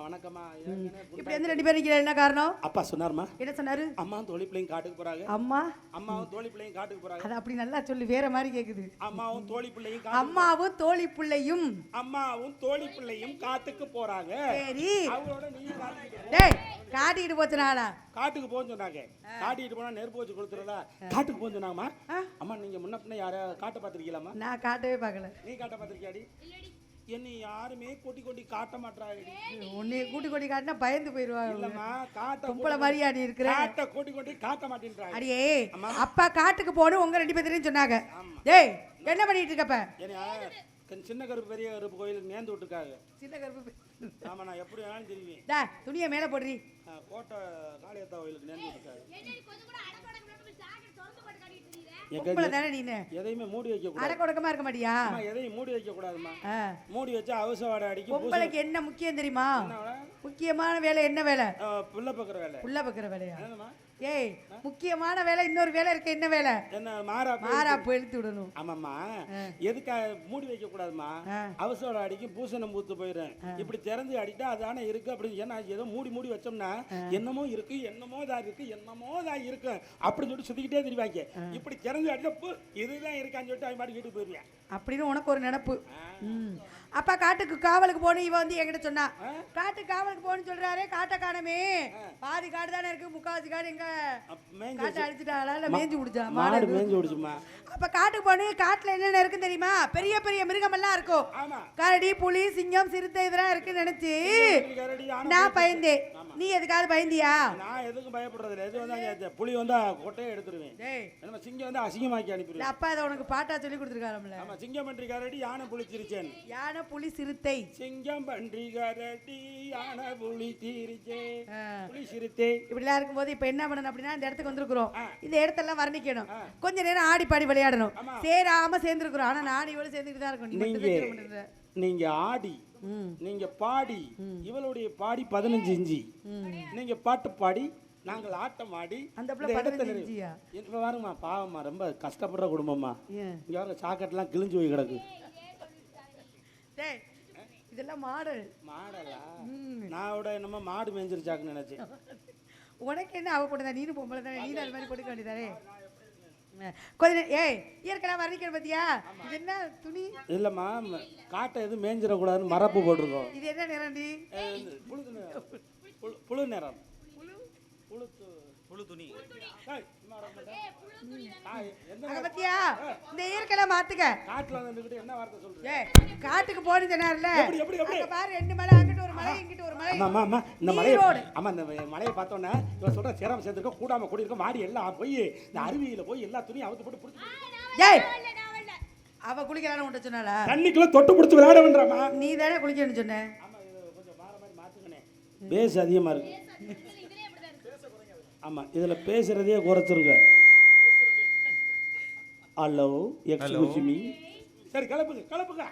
வணக்கம்மா. இப்படி வந்து 2 பேரும் நிக்கிறீங்க, என்ன காரணம்? அப்பா சொன்னாருமா. என்ன சொன்னாரு? அம்மாவும் தோழி பிள்ளையும் காட்டுக்கு போறாங்க. அம்மாவும் தோழி பிள்ளையும் காட்டுக்கு போறாங்க. அது அப்படி நல்லா சொல்லி வேற மாதிரி கேக்குது. அம்மாவும் தோழி பிள்ளையும் காட்டுக்கு போறாங்க. சரி. அவங்களோட நீ காட்டுக்கு டேய் காட்டிட்டு போச்சுனாடா. காட்டுக்கு போன்னு சொன்னாங்க. காட்டிட்டு போனா நெருப்பு வச்சு கொடுத்துறல. காட்டுக்கு போன்னு சொன்னாங்கம்மா. அம்மா நீங்க முன்ன பின்ன யார காட்ட பாத்திருக்கீங்களாமா? நான் காட்டவே பார்க்கல. நீ காட்ட பாத்திருக்கியாடி? என்னை யாருமே கொட்டி காட்ட மாட்டாங்கடி. உன்னை கூட்டி காட்டினா பயந்து போயிடுவாங்க. இல்லம்மா காட்ட கும்பல மாதிரியா நீ இருக்கிற? காட்ட கொட்டி காட்ட மாட்டேன்றாங்க. அடியே அப்பா காட்டுக்கு போணும் உங்க 2 பேரையும் சொன்னாங்க. டேய் என்ன பண்ணிட்டு இருக்கப்ப? சின்ன கருப்பு பெரிய கருப்பு கோயிலுக்கு நேர்ந்து விட்டுருக்காங்க. சின்ன கருப்பு. ஆமா நான் எப்படி வேணாலும் தெரியுவேன். டா துணியை மேல போடுறீ. கோட்டை காளியத்தா கோயிலுக்கு நேர்ந்து விட்டுருக்காங்க. எதையுமே மூடி வைக்க கூடாது. அடக்கொடக்கமா இருக்க மாட்டியா? எதையும் மூடி வைக்க கூடாதுமா. மூடி வச்சா அவசர வாடை அடிக்கும். உங்களுக்கு என்ன முக்கியம் தெரியுமா? முக்கியமான வேலை என்ன வேலை? புள்ள பக்கற வேலை. புள்ள பக்கற வேலையா? ஏய் முக்கியமான வேலை இன்னொரு வேலை இருக்கு. என்ன வேலை? என்ன மாறாப்பு எழுத்து விடணும். ஆமாம்மா. எதுக்கு மூடி வைக்க கூடாதுமா? அவசர அடிக்கும் பூசணம் பூத்து போயிடும். இப்படி திறந்து அடிட்டா அதானே இருக்கு அப்படி. ஏன்னா ஏதோ மூடி வச்சோம்னா என்னமோ இருக்கு என்னமோ தான் இருக்கு அப்படின்னு சொல்லிட்டு சுத்திக்கிட்டே தெரிவாங்க. இப்படி திறந்து அடிச்சா இதுதான் இருக்கான்னு சொல்லிட்டு அவன் பாட்டு வீட்டுக்கு போயிருவேன். அப்படின்னு உனக்கு ஒரு நினைப்பு. அப்பா காட்டுக்கு காவலுக்கு போகணும். இவ வந்து என்கிட்ட சொன்னா காட்டுக்கு காவலுக்கு போகணும்னு சொல்றாரே. காட்டை காணமே. பாதி காடு தானே இருக்கு. முக்காவாசி காடு எங்க காட்டை அடிச்சுட்டாங்களா இல்ல மேய்ஞ்சு விடுச்சா? மாடு மேய்ஞ்சு விடுச்சுமா. அப்ப காட்டுக்கு போகணும். காட்டுல என்னென்ன இருக்குன்னு தெரியுமா? பெரிய பெரிய மிருகம் எல்லாம் இருக்கும். கரடி புலி சிங்கம் சிறுத்தை இதெல்லாம் இருக்குன்னு நினைச்சு நான் பயந்தேன். நீ எதுக்காவது பயந்தியா? நான் எதுக்கும் பயப்படுறது இல்லை. எது வந்தா புலி வந்தா கொட்டையை எடுத்துருவேன். சிங்கம் வந்து அசிங்கமாக்கி அனுப்பிடுவேன். அப்பா அதை உனக்கு பாட்டா சொல்லி கொடுத்துருக்காருல்ல. ஆமா சிங்கம் பன்றி கரடி யானை புலி சிரிச்சேன். யானை புலி சிறுத்தை. சிங்கம் பன்றி கரடி யானை புலி சிரிச்சேன் புலி சிறுத்தை. இப்படிலாம் இருக்கும்போது இப்ப என்ன பண்ணணும் அப்படின்னா இந்த இடத்துக்கு வந்திருக்கிறோம். இந்த இடத்தெல்லாம் வர்ணிக்கணும். கொஞ்ச நேரம் ஆடி பாடி விளையாடணும். சேராம சேர்ந்துருக்கிறோம். ஆனா நாடி இவளு சேர்ந்துட்டு தான் இருக்கும். நீங்க ஆடி நீங்க பாடி இவளுடைய பாடி 15 இஞ்சி. நீங்க பாட்டு பாடி நாங்கள் ஆட்டம் ஆடி அந்த இப்ப பாருங்கம்மா பாவம்மா ரொம்ப கஷ்டப்படுற குடும்பம்மா. இங்க வர சாக்கெட்லாம் கிழிஞ்சு போய் கிடக்கு. இதெல்லாம் மாடலா? நான் நம்ம மாடு மேய்ஞ்சிருச்சாக்குன்னு நினைச்சேன். உனக்கு என்ன அவ போட்டதா? நீனு பொம்பளை தானே. நீ அது மாதிரி போட்டுக்க வேண்டியதானே. கொஞ்சம் ஏய் இயற்கையா வர்ணிக்கிற பத்தியா? இது என்ன துணி? இல்லம்மா காட்டை எதுவும் மேய்ஞ்சிடக்கூடாதுன்னு மரப்பு போட்டிருக்கோம். இது என்ன நிறம்டி? புழு நிறம். புழு துணி. பத்தியா இந்த இயற்கையில மாத்துக்க. காட்டுல வந்துட்டு என்ன வார்த்தை சொல்றீங்க? காட்டுக்கு போன்னு சொன்னார்ல. பாரு 2 மலை அங்கிட்டு ஒரு மலை இங்கிட்டு ஒரு மலை. ஆமா இந்த மலையை ஆமா இந்த மலையை பார்த்தோன்னா இவன் சொல்ற சேரம் சேர்ந்துருக்க கூடாம கூடி இருக்க மாடி எல்லாம் போய் இந்த அருவியில போய் எல்லா துணியும் அவுத்து போட்டு புடிச்சு. அவ குளிக்கலான்னு உன்ட்ட சொன்னாளா? தண்ணிக்குள்ள தொட்டு புடிச்சு விளையாட வேண்டாமா? நீ தானே குளிக்கணும்னு சொன்ன. ஆமா கொஞ்சம் மாற மாதிரி மாத்துங்கனே. பேஸ் அதிகமா இருக்கு. ஆமா இதுல பேசுறதே குறைச்சிருங்க. Hello excuse me. சரி கலப்புங்க.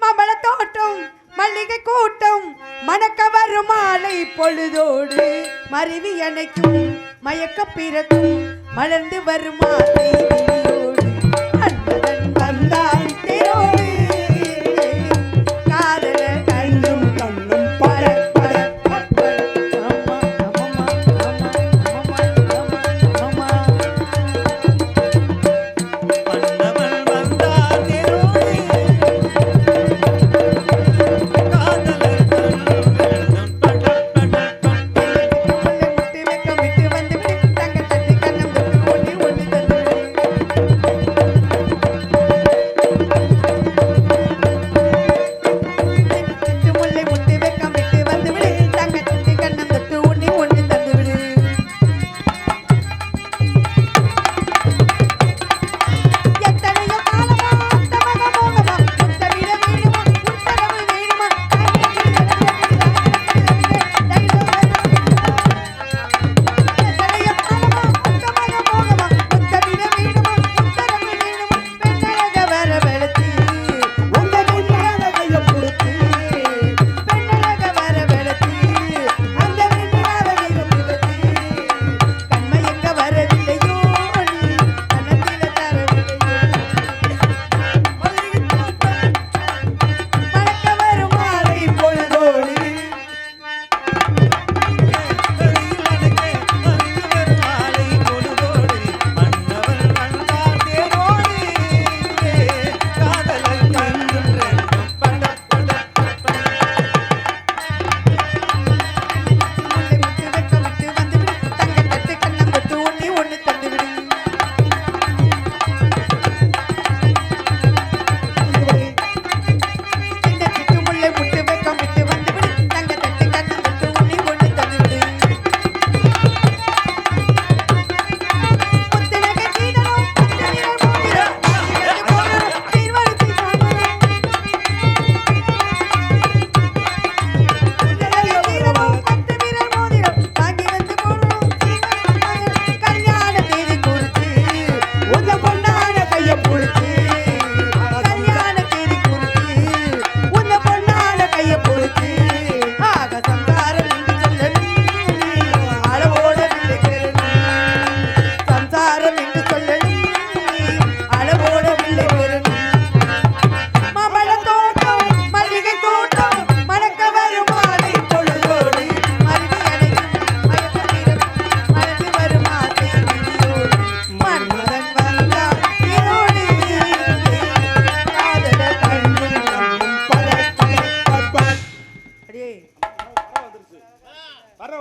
மாம்பழ தோட்டம் மல்லிகை கூட்டம் மணக்க வரும் மாலை பொழுதோடு மருவி அணைக்கும் மயக்க பிறக்கும் மலர்ந்து வரும் மாலை விழியோடு அன்பன் வந்தான் தேரோடு காதல கண்ணும் பர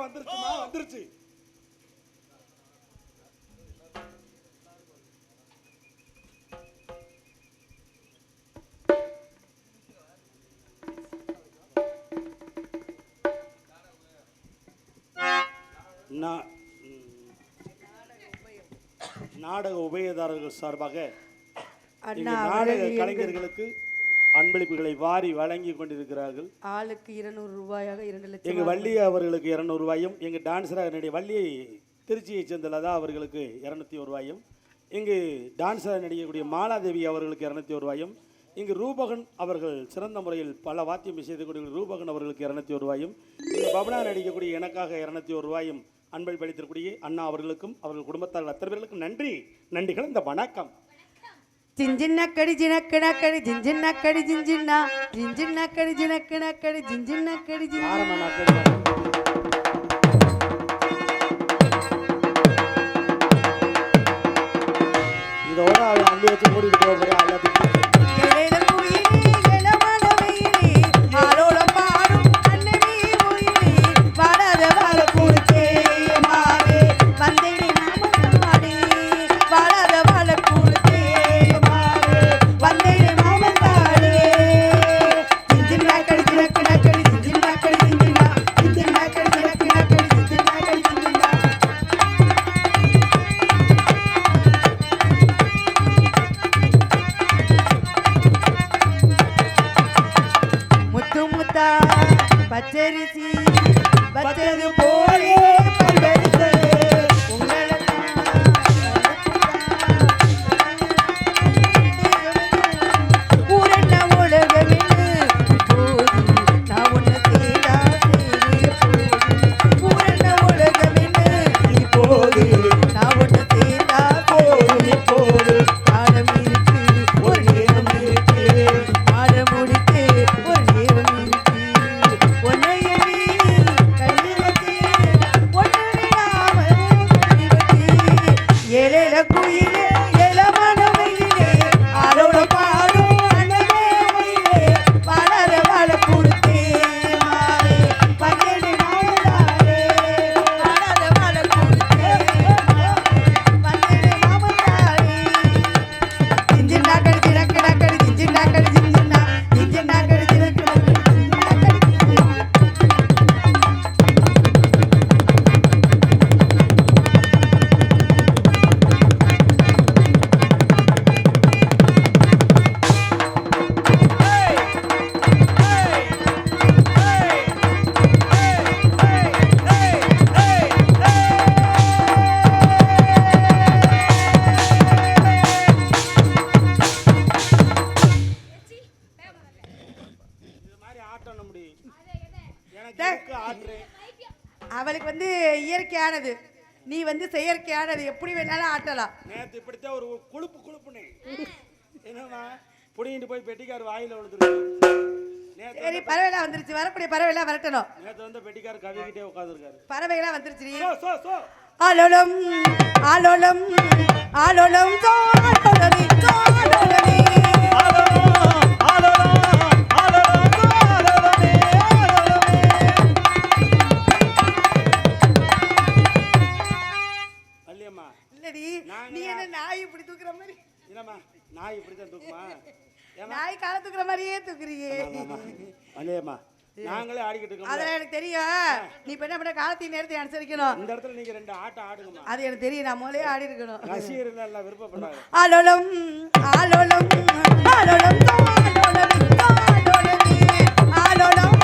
வந்துருச்சுமா வந்துருச்சு. நாடக உபயதாரர்கள் சார்பாக நாடக கலைஞர்களுக்கு அன்பளிப்புகளை வாரி வழங்கி கொண்டிருக்கிறார்கள். ஆளுக்கு 200 ரூபாயாக 2 லட்சம். எங்க வள்ளி அவர்களுக்கு 200 ரூபாயும், எங்க டான்ஸராக வள்ளி திருச்சியை சேர்ந்த லதா அவர்களுக்கு 201 ரூபாயும், இங்கு டான்ஸராக நடிக்கக்கூடிய மாலாதேவி அவர்களுக்கு 201 ரூபாயும், இங்கு ரூபகன் அவர்கள் சிறந்த முறையில் பல வாத்தியம் செய்யக்கூடிய ரூபகன் அவர்களுக்கு 201 ரூபாயும், இங்கு பபனா நடிக்கக்கூடிய எனக்காக 201 ரூபாயும் அன்பளிப்பளித்திருக்கூடிய அண்ணா அவர்களுக்கும் அவர்கள் குடும்பத்தார்கள் அத்தனை பேர்களுக்கும் நன்றி நன்றிகள். இந்த வணக்கம். జింజిన్నక్కడి జినక్కడక్కడి జింజిన్నక్కడి జింజిన్న జింజిన్నక్కడి జినక్కడక్కడి జింజిన్నక్కడి இதோட அவன் அள்ளி வச்சு மூடிட்டு போகிறேன். பச்சரிசி பச்சது போலே பல்வரிசை ஊரென்ன உலகமென்னு போது நான் உன்னை தேடா ஊரென்ன உலகமென்னு இப்போது நான் உன்னை தேடா போது இப்போது ஆடம் இருக்கு ஒரு நேரம் இருக்கு ஆட முடித்து ஒரு நேரம் இருக்கு அவளுக்கு வந்து இயற்கையானது, நீ வந்து செயற்கையானது, எப்படி வேணாலும் ஆட்டலாம். நேத்து இப்படித்தான் ஒரு குழுப்புனே என்னமா புடிங்கிட்டு போய் பெட்டிக்கார் வாயில விழுந்துருக்கு. சரி பறவைலாம் வந்துருச்சு, வரக்கூடிய பறவைலாம் வரட்டணும். நேத்து வந்து பெட்டிக்கார் கவிக்கிட்டே உட்கார்ந்துருக்காரு. பறவைலாம் வந்துருச்சு. ஆலோலம் ஆலோலம் ஆலோலம் ஆலோலமே ஆலோலமே நாய் இப்படிதான் தூக்குமா? நாய் கால தூக்குற மாதிரியே தூக்குறியே. அலையம்மா நாங்களே ஆடிக்கிட்டு இருக்கோம். அதெல்லாம் எனக்கு தெரியும். நீ இப்ப என்ன பண்ண காலத்தின் நேரத்தை அனுசரிக்கணும். இந்த இடத்துல நீங்க 2 ஆட்டம் ஆடுங்கம்மா. அது எனக்கு தெரியும். நான் முதலே ஆடி இருக்கணும். ரசிகர்கள் எல்லாம் விருப்பப்படாங்க. ஆலோலம் ஆலோலம் ஆலோலம் ஆலோலம் ஆலோலம் ஆலோலம்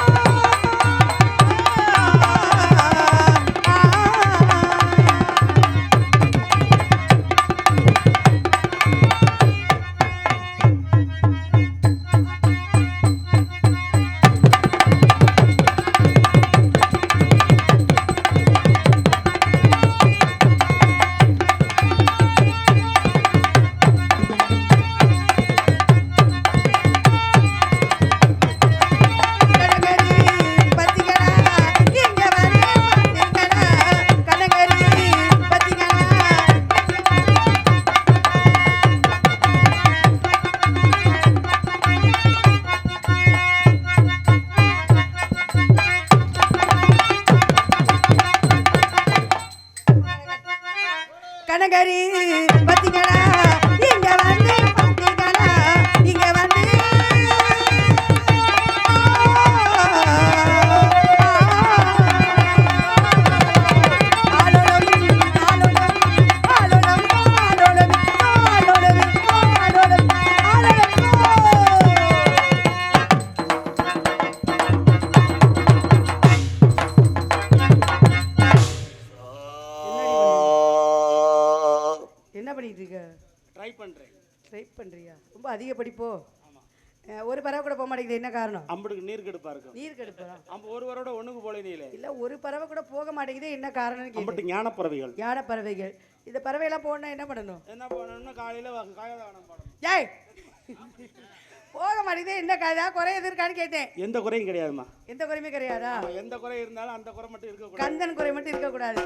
ட்ரை பண்றேன். ட்ரை பண்றியா? ரொம்ப அதிக படிப்போ? ஆமா. ஒரு பறவை கூட போக மாட்டேங்குது, என்ன காரணம்? அம்புடுக்கு நீர் கெடுப்பா இருக்கும். நீர் கெடுப்பா? ஒருவரோட ஒண்ணுக்கு போல நீல இல்ல, ஒரு பறவை கூட போக மாட்டேங்குது, என்ன காரணம்னு கேட்டேன். அம்புட்டு ஞான பறவைகள். யானை பறவைகள். இந்த பறவையெல்லாம் போகணும்னா என்ன பண்ணணும்? என்ன பண்ணணும்னா காலையில காயதானம் பண்ணணும். ஏய், போக மாட்டேங்குது, என்ன கதை, குறை எது இருக்கான்னு கேட்டேன். எந்த குறையும் கிடையாதுமா. எந்த குறையுமே கிடையாதா? எந்த குறை இருந்தாலும் அந்த குறை மட்டும் இருக்க கூடாது. கந்தன் குறை மட்டும் இருக்க கூடாது.